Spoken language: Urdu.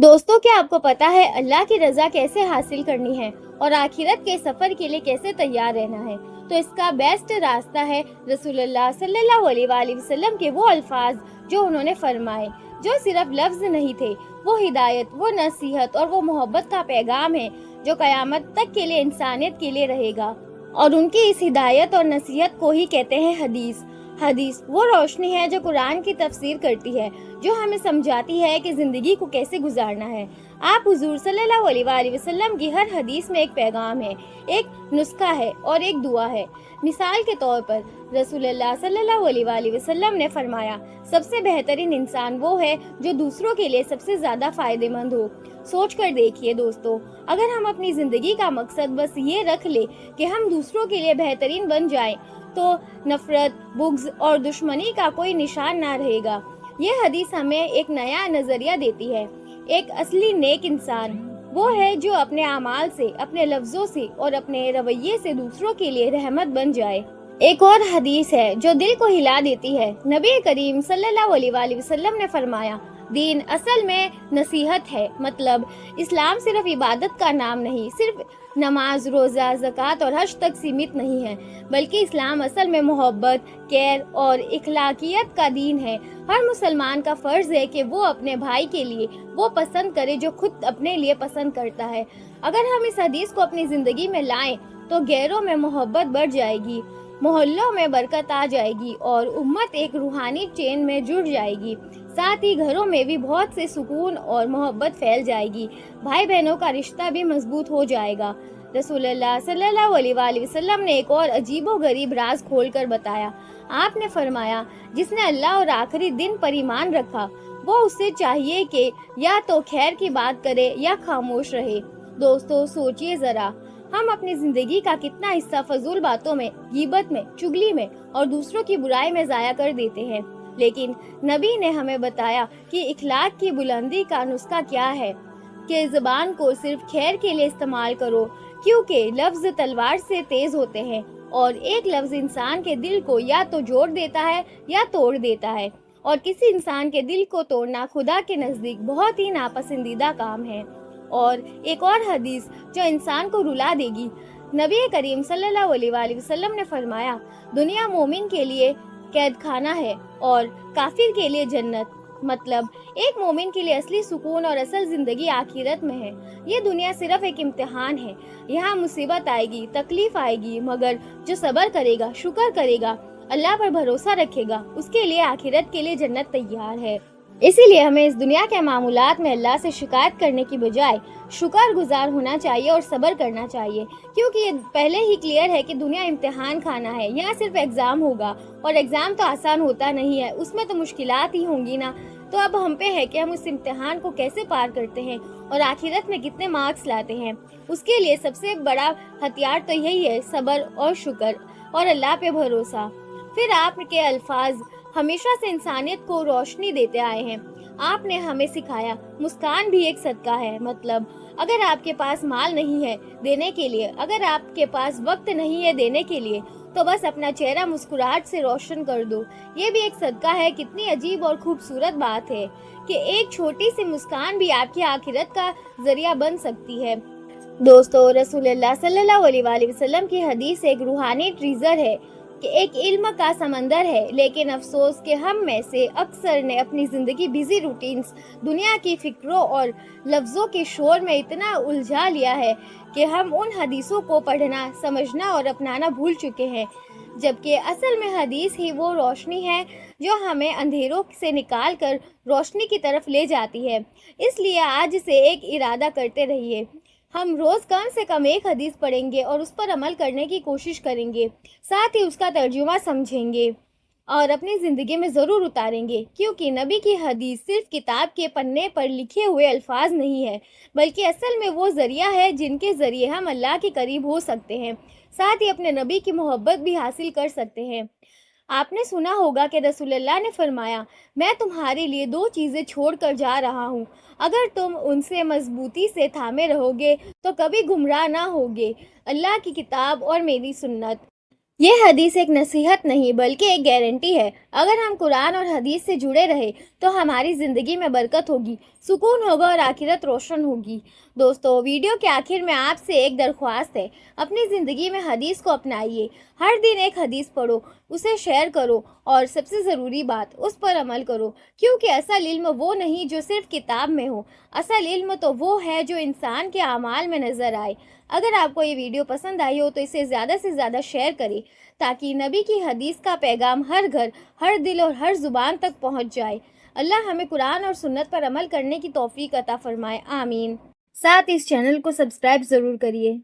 دوستوں، کیا آپ کو پتا ہے اللہ کی رضا کیسے حاصل کرنی ہے اور آخرت کے سفر کے لیے کیسے تیار رہنا ہے؟ تو اس کا بیسٹ راستہ ہے رسول اللہ صلی اللہ علیہ وآلہ وسلم کے وہ الفاظ جو انہوں نے فرمائے، جو صرف لفظ نہیں تھے، وہ ہدایت، وہ نصیحت اور وہ محبت کا پیغام ہے جو قیامت تک کے لیے انسانیت کے لیے رہے گا۔ اور ان کی اس ہدایت اور نصیحت کو ہی کہتے ہیں حدیث۔ حدیث وہ روشنی ہے جو قرآن کی تفسیر کرتی ہے، جو ہمیں سمجھاتی ہے کہ زندگی کو کیسے گزارنا ہے۔ آپ حضور صلی اللہ علیہ وآلہ وسلم کی ہر حدیث میں ایک پیغام ہے، ایک نسخہ ہے اور ایک دعا ہے۔ مثال کے طور پر رسول اللہ صلی اللہ علیہ وآلہ وسلم نے فرمایا، سب سے بہترین انسان وہ ہے جو دوسروں کے لیے سب سے زیادہ فائدہ مند ہو۔ سوچ کر دیکھیے دوستو، اگر ہم اپنی زندگی کا مقصد بس یہ رکھ لیں کہ ہم دوسروں کے لیے بہترین بن جائیں تو نفرت، بغض اور دشمنی کا کوئی نشان نہ رہے گا۔ یہ حدیث ہمیں ایک نیا نظریہ دیتی ہے۔ ایک اصلی نیک انسان وہ ہے جو اپنے اعمال سے، اپنے لفظوں سے اور اپنے رویے سے دوسروں کے لیے رحمت بن جائے۔ ایک اور حدیث ہے جو دل کو ہلا دیتی ہے۔ نبی کریم صلی اللہ علیہ وآلہ وسلم نے فرمایا، دین اصل میں نصیحت ہے، مطلب اسلام صرف عبادت کا نام نہیں، صرف نماز، روزہ، زکوٰۃ اور حج تک سیمت نہیں ہے، بلکہ اسلام اصل میں محبت، کیئر اور اخلاقیات کا دین ہے۔ ہر مسلمان کا فرض ہے کہ وہ اپنے بھائی کے لیے وہ پسند کرے جو خود اپنے لیے پسند کرتا ہے۔ اگر ہم اس حدیث کو اپنی زندگی میں لائیں تو غیروں میں محبت بڑھ جائے گی، محلوں میں برکت آ جائے گی اور امت ایک روحانی چین میں جڑ جائے گی۔ ساتھ ہی گھروں میں بھی بہت سے سکون اور محبت پھیل جائے گی، بھائی بہنوں کا رشتہ بھی مضبوط ہو جائے گا۔ رسول اللہ صلی اللہ علیہ وآلہ وسلم نے ایک اور عجیب و غریب راز کھول کر بتایا۔ آپ نے فرمایا، جس نے اللہ اور آخری دن پر ایمان رکھا، وہ اس سے چاہیے کہ یا تو خیر کی بات کرے یا خاموش رہے۔ دوستو سوچئے ذرا، ہم اپنی زندگی کا کتنا حصہ فضول باتوں میں، غیبت میں، چگلی میں اور دوسروں کی برائی میں ضائع کر دیتے ہیں۔ لیکن نبی نے ہمیں بتایا کہ اخلاق کی بلندی کا نسخہ کیا ہے، کہ زبان کو صرف خیر کے لیے استعمال کرو، کیونکہ لفظ تلوار سے تیز ہوتے ہیں اور ایک لفظ انسان کے دل کو یا تو جوڑ دیتا ہے یا توڑ دیتا ہے، اور کسی انسان کے دل کو توڑنا خدا کے نزدیک بہت ہی ناپسندیدہ کام ہے۔ اور ایک اور حدیث جو انسان کو رلا دے گی، نبی کریم صلی اللہ علیہ وآلہ وسلم نے فرمایا، دنیا مومن کے لیے قید خانہ ہے اور کافر کے لیے جنت۔ مطلب ایک مومن کے لیے اصلی سکون اور اصل زندگی آخرت میں ہے۔ یہ دنیا صرف ایک امتحان ہے، یہاں مصیبت آئے گی، تکلیف آئے گی، مگر جو صبر کرے گا، شکر کرے گا، اللہ پر بھروسہ رکھے گا، اس کے لیے آخرت کے لیے جنت تیار ہے۔ اسی لیے ہمیں اس دنیا کے معاملات میں اللہ سے شکایت کرنے کی بجائے شکر گزار ہونا چاہیے اور صبر کرنا چاہیے، کیونکہ یہ پہلے ہی کلیئر ہے کہ دنیا امتحان خانہ ہے، یہاں صرف ایگزام ہوگا، اور ایگزام تو آسان ہوتا نہیں ہے، اس میں تو مشکلات ہی ہوں گی نا۔ تو اب ہم پہ ہے کہ ہم اس امتحان کو کیسے پار کرتے ہیں اور آخرت میں کتنے مارکس لاتے ہیں۔ اس کے لیے سب سے بڑا ہتھیار تو یہی ہے، صبر اور شکر اور اللہ پہ بھروسہ۔ پھر آپ کے الفاظ ہمیشہ سے انسانیت کو روشنی دیتے آئے ہیں۔ آپ نے ہمیں سکھایا، مسکان بھی ایک صدقہ ہے، مطلب اگر آپ کے پاس مال نہیں ہے دینے کے لیے، اگر آپ کے پاس وقت نہیں ہے دینے کے لیے، تو بس اپنا چہرہ مسکراہٹ سے روشن کر دو، یہ بھی ایک صدقہ ہے۔ کتنی عجیب اور خوبصورت بات ہے کہ ایک چھوٹی سی مسکان بھی آپ کی آخرت کا ذریعہ بن سکتی ہے۔ دوستو رسول اللہ صلی اللہ علیہ وآلہ وسلم کی حدیث ایک روحانی ٹریزر ہے، کہ ایک علم کا سمندر ہے، لیکن افسوس کہ ہم میں سے اکثر نے اپنی زندگی بیزی روٹینز، دنیا کی فکروں اور لفظوں کے شور میں اتنا الجھا لیا ہے کہ ہم ان حدیثوں کو پڑھنا، سمجھنا اور اپنانا بھول چکے ہیں، جبکہ اصل میں حدیث ہی وہ روشنی ہے جو ہمیں اندھیروں سے نکال کر روشنی کی طرف لے جاتی ہے۔ اس لیے آج سے ایک ارادہ کرتے رہیے، ہم روز کم سے کم ایک حدیث پڑھیں گے اور اس پر عمل کرنے کی کوشش کریں گے، ساتھ ہی اس کا ترجمہ سمجھیں گے اور اپنی زندگی میں ضرور اتاریں گے، کیونکہ نبی کی حدیث صرف کتاب کے پنے پر لکھے ہوئے الفاظ نہیں ہے، بلکہ اصل میں وہ ذریعہ ہے جن کے ذریعے ہم اللہ کے قریب ہو سکتے ہیں، ساتھ ہی اپنے نبی کی محبت بھی حاصل کر سکتے ہیں۔ آپ نے سنا ہوگا کہ رسول اللہ نے فرمایا، میں تمہارے لیے دو چیزیں چھوڑ کر جا رہا ہوں، اگر تم ان سے مضبوطی سے تھامے رہو گے تو کبھی گمراہ نہ ہوگے، اللہ کی کتاب اور میری سنت۔ یہ حدیث ایک نصیحت نہیں بلکہ ایک گارنٹی ہے۔ اگر ہم قرآن اور حدیث سے جڑے رہے تو ہماری زندگی میں برکت ہوگی، سکون ہوگا اور آخرت روشن ہوگی۔ دوستو، ویڈیو کے آخر میں آپ سے ایک درخواست ہے، اپنی زندگی میں حدیث کو اپنائیے۔ ہر دن ایک حدیث پڑھو، اسے شیئر کرو اور سب سے ضروری بات، اس پر عمل کرو، کیونکہ اصل علم وہ نہیں جو صرف کتاب میں ہو، اصل علم تو وہ ہے جو انسان کے اعمال میں نظر آئے۔ اگر آپ کو یہ ویڈیو پسند آئی ہو تو اسے زیادہ سے زیادہ شیئر کریں تاکہ نبی کی حدیث کا پیغام ہر گھر، ہر دل اور ہر زبان تک پہنچ جائے۔ اللہ ہمیں قرآن اور سنت پر عمل کرنے کی توفیق عطا فرمائے، آمین۔ ساتھ اس چینل کو سبسکرائب ضرور کریے۔